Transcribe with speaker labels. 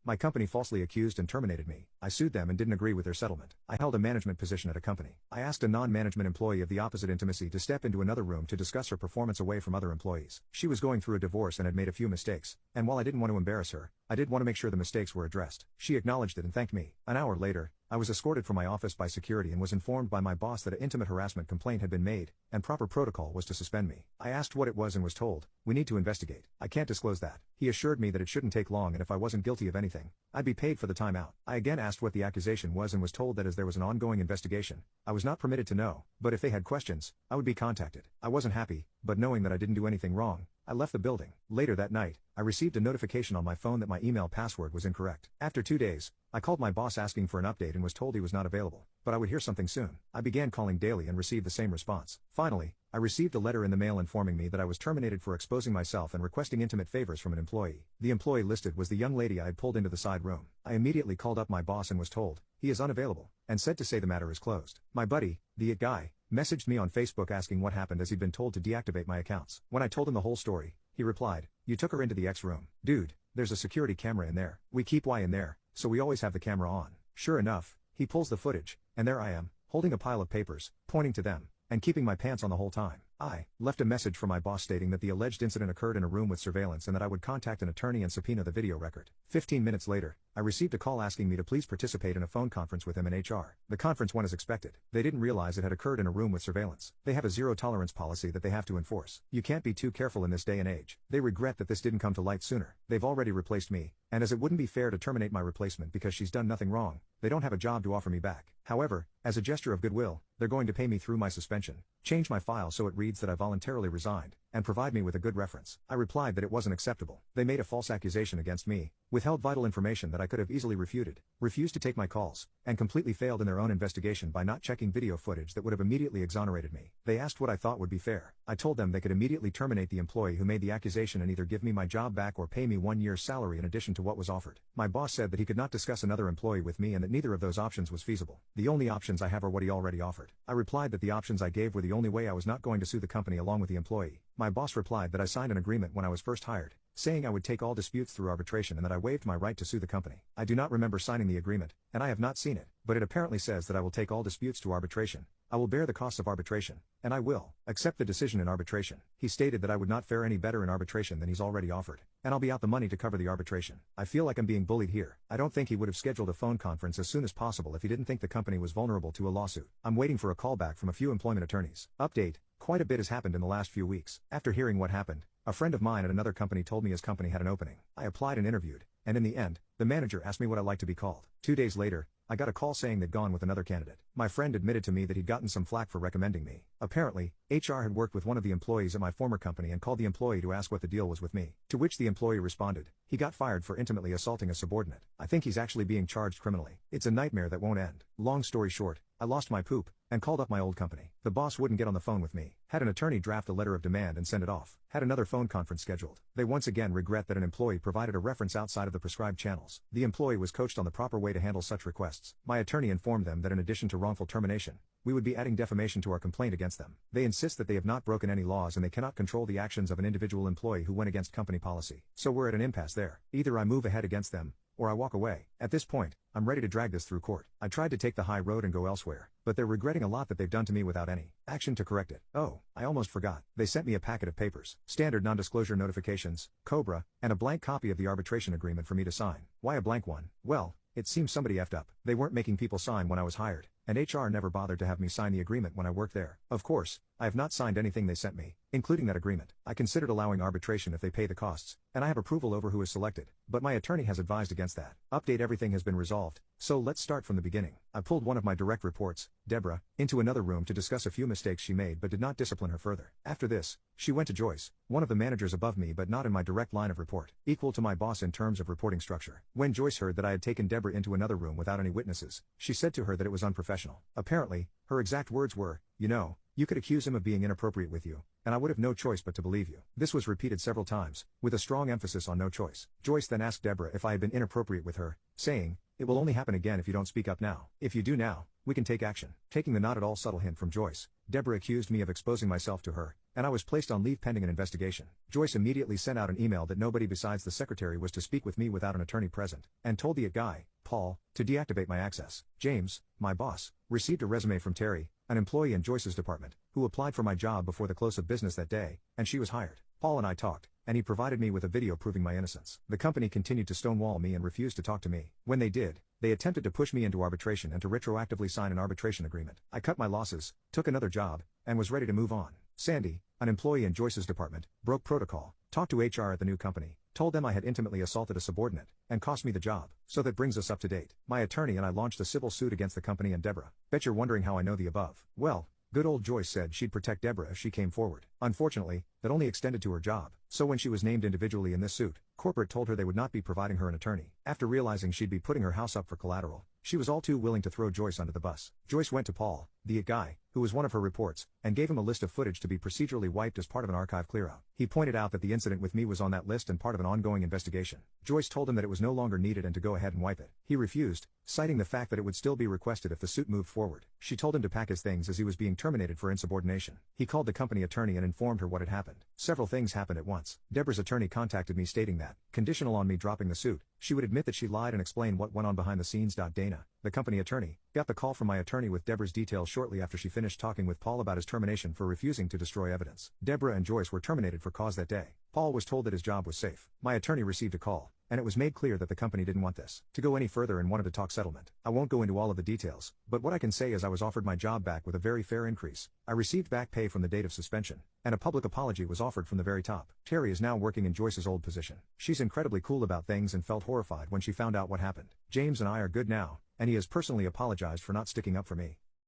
Speaker 1: My company falsely accused and terminated me. I sued them and didn't agree with their settlement. I held a management position at a company. I asked a non-management employee of the opposite intimacy to step into another room to discuss her performance away from other employees. She was going through a divorce and had made a few mistakes, and while I didn't want to embarrass her, I did want to make sure the mistakes were addressed. She acknowledged it and thanked me. An hour later, I was escorted from my office by security and was informed by my boss that an intimate harassment complaint had been made, and proper protocol was to suspend me. I asked what it was and was told, "We need to investigate. I can't disclose that." He assured me that it shouldn't take long and if I wasn't guilty of anything, I'd be paid for the time out. I again asked what the accusation was and was told that as there was an ongoing investigation, I was not permitted to know, but if they had questions, I would be contacted. I wasn't happy, but knowing that I didn't do anything wrong, I left the building. Later that night, I received a notification on my phone that my email password was incorrect. After 2 days, I called my boss asking for an update and was told he was not available, but I would hear something soon. I began calling daily and received the same response. Finally, I received a letter in the mail informing me that I was terminated for exposing myself and requesting intimate favors from an employee. The employee listed was the young lady I had pulled into the side room. I immediately called up my boss and was told, he is unavailable, and said to say the matter is closed. My buddy, the IT guy, messaged me on Facebook asking what happened as he'd been told to deactivate my accounts. When I told him the whole story, he replied, "You took her into the X room. Dude, there's a security camera in there. We keep Y in there, so we always have the camera on." Sure enough, he pulls the footage, and there I am, holding a pile of papers, pointing to them, and keeping my pants on the whole time. I left a message for my boss stating that the alleged incident occurred in a room with surveillance and that I would contact an attorney and subpoena the video record. 15 minutes later, I received a call asking me to please participate in a phone conference with him and HR. The conference went as expected. They didn't realize it had occurred in a room with surveillance. They have a zero-tolerance policy that they have to enforce. You can't be too careful in this day and age. They regret that this didn't come to light sooner. They've already replaced me, and as it wouldn't be fair to terminate my replacement because she's done nothing wrong, they don't have a job to offer me back. However, as a gesture of goodwill, they're going to pay me through my suspension, change my file so it reads that I voluntarily resigned, and provide me with a good reference. I replied that it wasn't acceptable. They made a false accusation against me, withheld vital information that I could have easily refuted, refused to take my calls, and completely failed in their own investigation by not checking video footage that would have immediately exonerated me. They asked what I thought would be fair. I told them they could immediately terminate the employee who made the accusation and either give me my job back or pay me 1 year's salary in addition to what was offered. My boss said that he could not discuss another employee with me and that neither of those options was feasible. The only options I have are what he already offered. I replied that the options I gave were the only way I was not going to sue the company along with the employee. My boss replied that I signed an agreement when I was first hired, saying I would take all disputes through arbitration and that I waived my right to sue the company. I do not remember signing the agreement, and I have not seen it, but it apparently says that I will take all disputes to arbitration. I will bear the costs of arbitration, and I will accept the decision in arbitration. He stated that I would not fare any better in arbitration than he's already offered, and I'll be out the money to cover the arbitration. I feel like I'm being bullied here. I don't think he would have scheduled a phone conference as soon as possible if he didn't think the company was vulnerable to a lawsuit. I'm waiting for a call back from a few employment attorneys. Update: quite a bit has happened in the last few weeks. After hearing what happened, a friend of mine at another company told me his company had an opening. I applied and interviewed, and in the end, the manager asked me what I'd like to be called. 2 days later, I got a call saying they'd gone with another candidate. My friend admitted to me that he'd gotten some flack for recommending me. Apparently, HR had worked with one of the employees at my former company and called the employee to ask what the deal was with me. To which the employee responded, he got fired for intimately assaulting a subordinate. I think he's actually being charged criminally. It's a nightmare that won't end. Long story short, I lost my poop, and called up my old company. The boss wouldn't get on the phone with me. Had an attorney draft a letter of demand and send it off. Had another phone conference scheduled. They once again regret that an employee provided a reference outside of the prescribed channels. The employee was coached on the proper way to handle such requests. My attorney informed them that in addition to wrongful termination, we would be adding defamation to our complaint against them. They insist that they have not broken any laws and they cannot control the actions of an individual employee who went against company policy. So we're at an impasse there. Either I move ahead against them, or I walk away. At this point, I'm ready to drag this through court. I tried to take the high road and go elsewhere, but they're regretting a lot that they've done to me without any action to correct it. Oh, I almost forgot. They sent me a packet of papers, standard non-disclosure notifications, COBRA, and a blank copy of the arbitration agreement for me to sign. Why a blank one? Well, it seems somebody effed up. They weren't making people sign when I was hired, and HR never bothered to have me sign the agreement when I worked there. Of course, I have not signed anything they sent me, including that agreement. I considered allowing arbitration if they pay the costs, and I have approval over who is selected, but my attorney has advised against that. Update: everything has been resolved, so let's start from the beginning. I pulled one of my direct reports, Deborah, into another room to discuss a few mistakes she made but did not discipline her further. After this, she went to Joyce, one of the managers above me but not in my direct line of report, equal to my boss in terms of reporting structure. When Joyce heard that I had taken Deborah into another room without any witnesses, she said to her that it was unprofessional. Apparently, her exact words were, "You could accuse him of being inappropriate with you, and I would have no choice but to believe you." This was repeated several times, with a strong emphasis on no choice. Joyce then asked Deborah if I had been inappropriate with her, saying, "It will only happen again if you don't speak up now. If you do now, we can take action." Taking the not at all subtle hint from Joyce, Deborah accused me of exposing myself to her, and I was placed on leave pending an investigation. Joyce immediately sent out an email that nobody besides the secretary was to speak with me without an attorney present, and told the guy, Paul, to deactivate my access. James, my boss, received a resume from Terry, an employee in Joyce's department, who applied for my job before the close of business that day, and she was hired. Paul and I talked, and he provided me with a video proving my innocence. The company continued to stonewall me and refused to talk to me. When they did, they attempted to push me into arbitration and to retroactively sign an arbitration agreement. I cut my losses, took another job, and was ready to move on. Sandy, an employee in Joyce's department, broke protocol, talked to HR at the new company, told them I had intimately assaulted a subordinate, and cost me the job. So that brings us up to date. My attorney and I launched a civil suit against the company and Deborah. Bet you're wondering how I know the above. Well, good old Joyce said she'd protect Deborah if she came forward. Unfortunately, that only extended to her job. So when she was named individually in this suit, corporate told her they would not be providing her an attorney. After realizing she'd be putting her house up for collateral, she was all too willing to throw Joyce under the bus. Joyce went to Paul, the guy, who was one of her reports, and gave him a list of footage to be procedurally wiped as part of an archive clearout. He pointed out that the incident with me was on that list and part of an ongoing investigation. Joyce told him that it was no longer needed and to go ahead and wipe it. He refused, citing the fact that it would still be requested if the suit moved forward. She told him to pack his things as he was being terminated for insubordination. He called the company attorney and informed her what had happened. Several things happened at once. Deborah's attorney contacted me stating that, conditional on me dropping the suit, she would admit that she lied and explain what went on behind the scenes. Dana, the company attorney, got the call from my attorney with Deborah's details shortly after she finished talking with Paul about his termination for refusing to destroy evidence. Deborah and Joyce were terminated for cause that day. Paul was told that his job was safe. My attorney received a call, and it was made clear that the company didn't want this to go any further and wanted to talk settlement. I won't go into all of the details, but what I can say is I was offered my job back with a very fair increase. I received back pay from the date of suspension, and a public apology was offered from the very top. Terry is now working in Joyce's old position. She's incredibly cool about things and felt horrified when she found out what happened. James and I are good now, and he has personally apologized for not sticking up for me.